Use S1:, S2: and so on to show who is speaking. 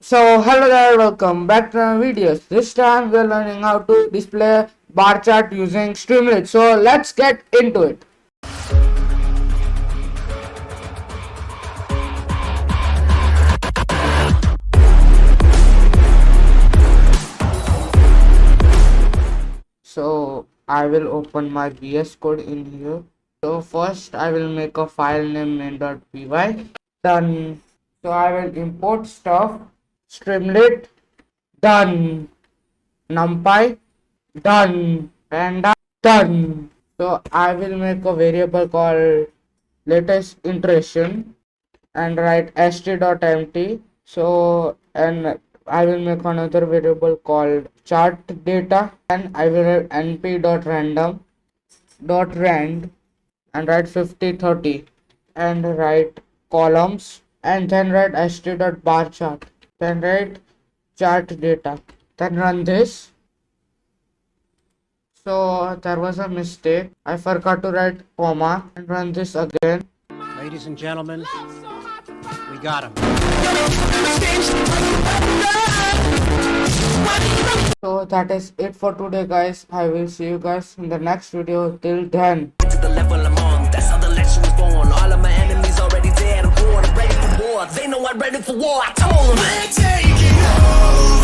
S1: So hello there, welcome back to our videos. This time we are learning how to display bar chart using streamlit. So let's get into it. So I will open my VS Code in here. So first I will make a file name main.py. Done. So I will import stuff. Streamlit. Done. NumPy. Done. Panda. Done. So I will make a variable called latest iteration and write st.empty. So and I will make another variable called chart data, and I will write np.random.rand and write 5030 and write columns, and then write st.barchart, then write chart data, then run this. So there was a mistake. I forgot to write comma, and run this again.
S2: Ladies and gentlemen, we got him.
S1: So that is it for today, guys. I will see you guys in the next video. Till then.
S3: To the level I'm on, that's how the legend was born. All of my enemies already dead, I'm bored, I'm ready for war. They know I'm ready for war, I told them. We're taking over.